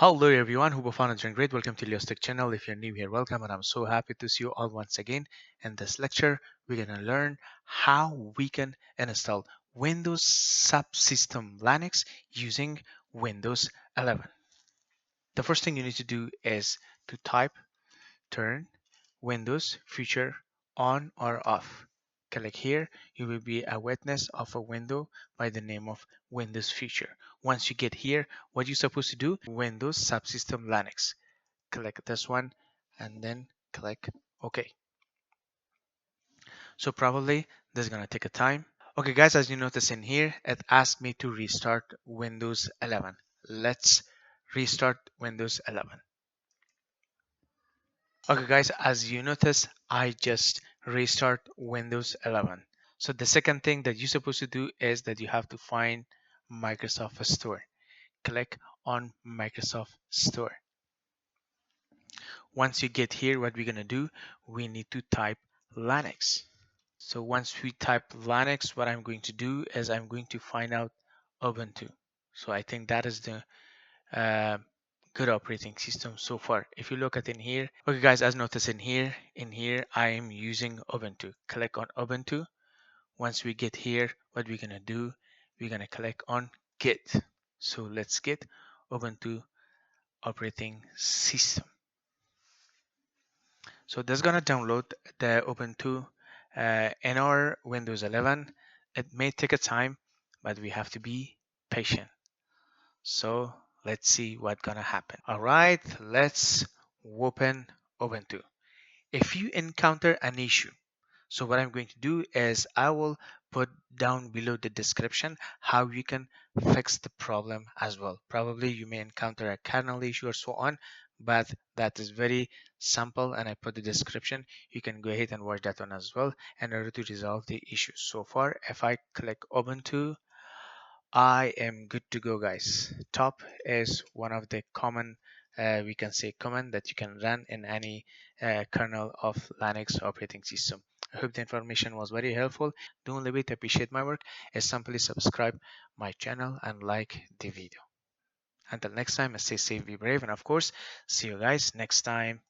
Hello everyone, hope you found it doing great. Welcome to Elyas Tech channel. If you're new here, welcome, and I'm so happy to see you all once again. In this lecture, we're gonna learn how we can install Windows subsystem Linux using Windows 11. The first thing you need to do is to type turn Windows feature on or off. Click here, you will be a witness of a window by the name of Windows feature. Once you get here, what you're supposed to do, Windows subsystem Linux. Click this one and then click OK. So probably this is gonna take a time. Okay guys, as you notice in here, it asked me to restart Windows 11. Let's restart Windows 11. Okay guys, as you notice, I just restart Windows 11. So the second thing that you're supposed to do is that you have to find Microsoft Store. Click on Microsoft Store. Once you get here, what we're gonna do, we need to type Linux. So once we type Linux, what I'm going to do is I'm going to find out Ubuntu. So I think that is the uh, good operating system so far. If you look at in here, okay guys, as noticed in here I am using Ubuntu. Click on Ubuntu. Once we get here, what we're gonna do, we're gonna click on Git. So let's get Ubuntu operating system. So that's gonna download the Ubuntu in our Windows 11. It may take a time, but we have to be patient. So let's see what's gonna happen. All right, let's open Ubuntu. If you encounter an issue, so what I'm going to do is I will put down below the description how you can fix the problem as well. Probably you may encounter a kernel issue or so on, but that is very simple and I put the description. You can go ahead and watch that one as well in order to resolve the issue. So far, if I click Ubuntu, I am good to go, guys. Top is one of the common, we can say command that you can run in any kernel of Linux operating system. I hope the information was very helpful. Don't leave it, appreciate my work. Simply subscribe my channel and like the video. Until next time, stay safe, be brave, and of course, see you guys next time.